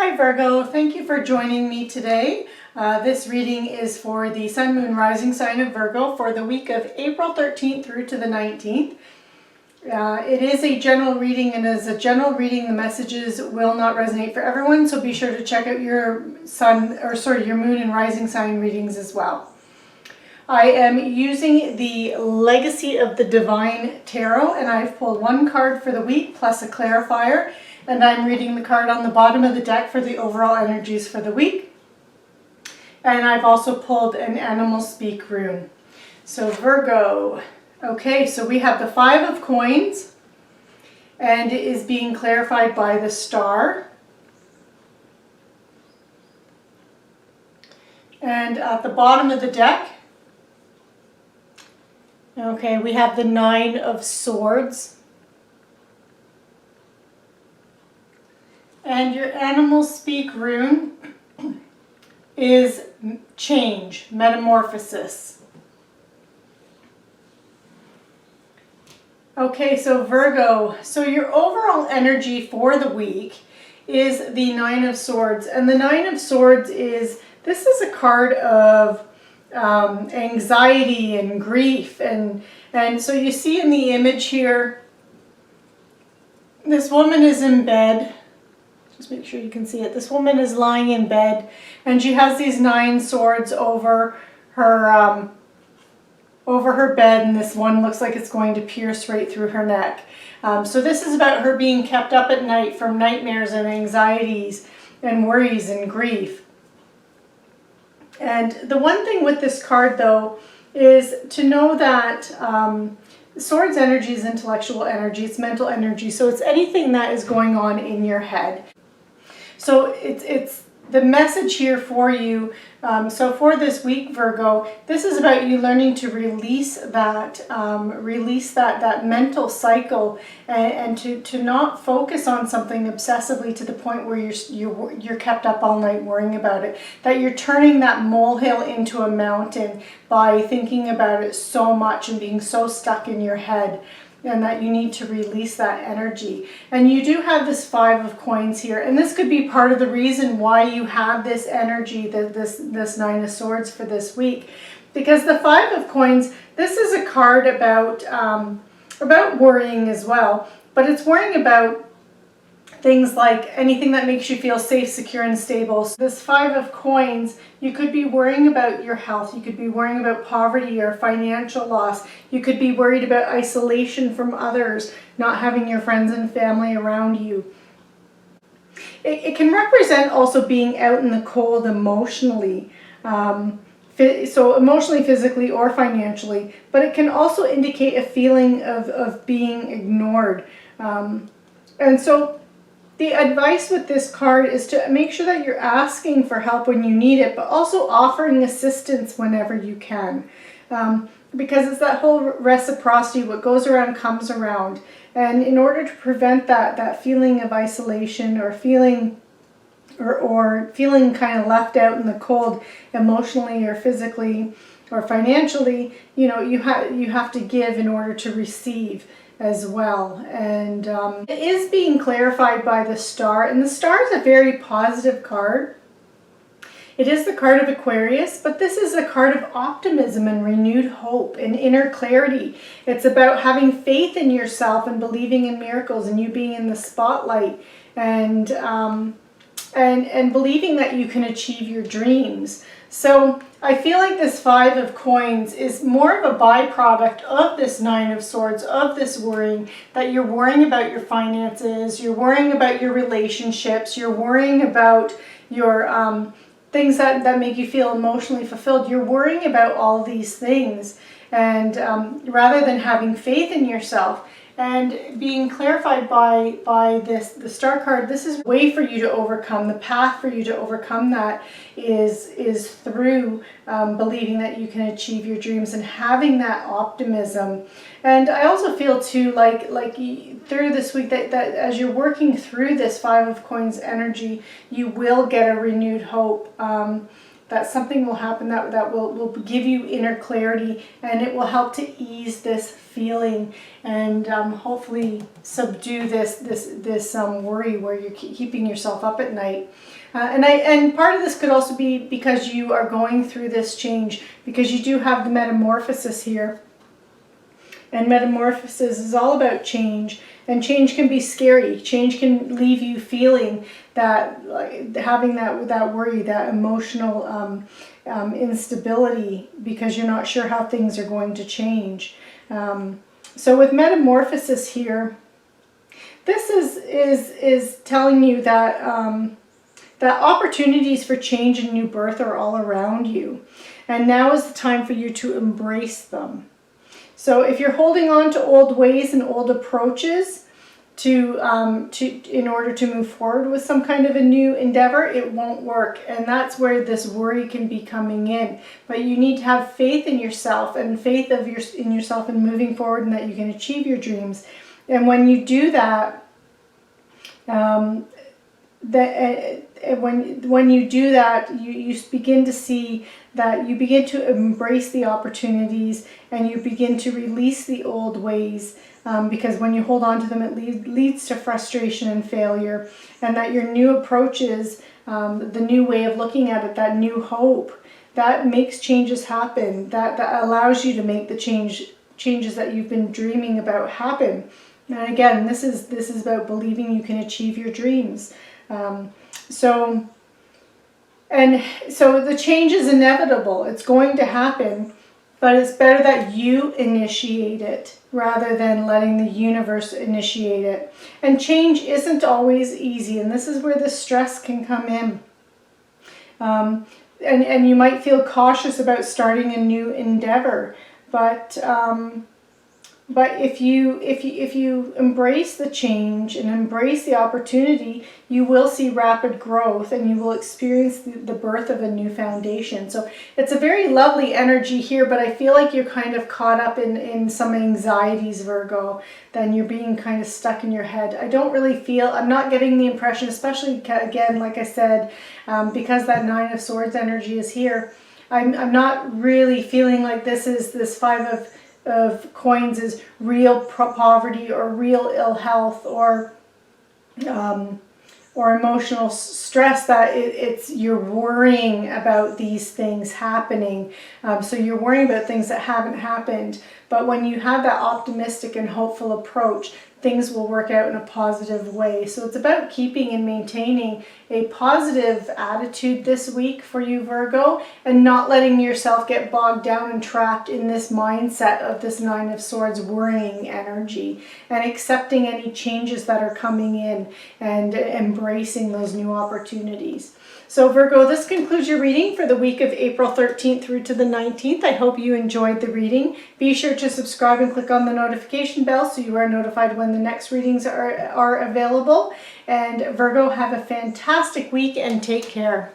Hi Virgo, thank you for joining me today. This reading is for the Sun, Moon, Rising sign of Virgo for the week of April 13th through to the 19th. It is a general reading, and as a general reading, the messages will not resonate for everyone, so be sure to check out your your Moon and Rising sign readings as well. I am using the Legacy of the Divine Tarot, and I've pulled one card for the week plus a clarifier, and I'm reading the card on the bottom of the deck for the overall energies for the week. And I've also pulled an Animal Speak rune. So Virgo, okay, so we have the Five of Coins, and it is being clarified by the Star. And at the bottom of the deck, okay, we have the Nine of Swords. And your Animal Speak rune is change, metamorphosis. Okay, so Virgo, so your overall energy for the week is the Nine of Swords. And the Nine of Swords this is a card of anxiety and grief. And so you see in the image here, this woman is in bed. Just make sure you can see it. This woman is lying in bed, and she has these 9 swords over her bed, and this one looks like it's going to pierce right through her neck. So this is about her being kept up at night from nightmares and anxieties and worries and grief. And the one thing with this card, though, is to know that Swords energy is intellectual energy, it's mental energy, so it's anything that is going on in your head. So it's the message here for you. So for this week, Virgo, this is about you learning to release that mental cycle, and to not focus on something obsessively to the point where you're kept up all night worrying about it. That you're turning that molehill into a mountain by thinking about it so much and being so stuck in your head. And that you need to release that energy. And you do have this Five of Coins here, and this could be part of the reason why you have this energy, this Nine of Swords for this week, because the Five of Coins, this is a card about worrying as well, but it's worrying about things like anything that makes you feel safe, secure, and stable. So this Five of Coins, you could be worrying about your health. You could be worrying about poverty or financial loss. You could be worried about isolation from others, not having your friends and family around you. It can represent also being out in the cold emotionally. So emotionally, physically, or financially. But it can also indicate a feeling of being ignored. And so the advice with this card is to make sure that you're asking for help when you need it, but also offering assistance whenever you can. Because it's that whole reciprocity, what goes around comes around. And in order to prevent that feeling of isolation or feeling kind of left out in the cold emotionally or physically or financially, you have to give in order to receive as well. And it is being clarified by the Star, and the Star is a very positive card. It is the card of Aquarius, but this is a card of optimism and renewed hope and inner clarity. It's about having faith in yourself and believing in miracles and you being in the spotlight, and believing that you can achieve your dreams. So I feel like this Five of Coins is more of a byproduct of this Nine of Swords, of this worrying, that you're worrying about your finances, you're worrying about your relationships, you're worrying about your things that make you feel emotionally fulfilled. You're worrying about all these things, and rather than having faith in yourself. And being clarified by the Star card, this is a way for you to overcome. The path for you to overcome that is through believing that you can achieve your dreams and having that optimism. And I also feel too like through this week that as you're working through this Five of Coins energy, you will get a renewed hope. that something will happen that will give you inner clarity, and it will help to ease this feeling and hopefully subdue this worry where you're keeping yourself up at night. And part of this could also be because you are going through this change, because you do have the metamorphosis here. And metamorphosis is all about change, and change can be scary. Change can leave you feeling that, like, having that worry, that emotional instability, because you're not sure how things are going to change. So with metamorphosis here, this is telling you that that opportunities for change and new birth are all around you, and now is the time for you to embrace them. So if you're holding on to old ways and old approaches in order to move forward with some kind of a new endeavor, it won't work. And that's where this worry can be coming in. But you need to have faith in yourself, and faith in yourself and moving forward, and that you can achieve your dreams. And when you do that, when you do that, you begin to see that you begin to embrace the opportunities, and you begin to release the old ways, because when you hold on to them, it leads to frustration and failure, and that your new approaches, the new way of looking at it, that new hope, that makes changes happen, that allows you to make the changes that you've been dreaming about happen. And again, this is about believing you can achieve your dreams. So the change is inevitable. It's going to happen, but it's better that you initiate it rather than letting the universe initiate it. And change isn't always easy, and this is where the stress can come in. And you might feel cautious about starting a new endeavor, but if you embrace the change and embrace the opportunity, you will see rapid growth, and you will experience the birth of a new foundation. So it's a very lovely energy here, but I feel like you're kind of caught up in some anxieties, Virgo. Then you're being kind of stuck in your head. I'm not getting the impression, especially again, like I said, because that Nine of Swords energy is here, I'm not really feeling like this Five of Coins is real poverty or real ill health or emotional stress, that you're worrying about these things happening. So you're worrying about things that haven't happened. But when you have that optimistic and hopeful approach, things will work out in a positive way. So it's about keeping and maintaining a positive attitude this week for you, Virgo, and not letting yourself get bogged down and trapped in this mindset of this Nine of Swords worrying energy, and accepting any changes that are coming in and embracing those new opportunities. So Virgo, this concludes your reading for the week of April 13th through to the 19th. I hope you enjoyed the reading. Be sure to subscribe and click on the notification bell so you are notified when the next readings are available. And Virgo, have a fantastic week and take care.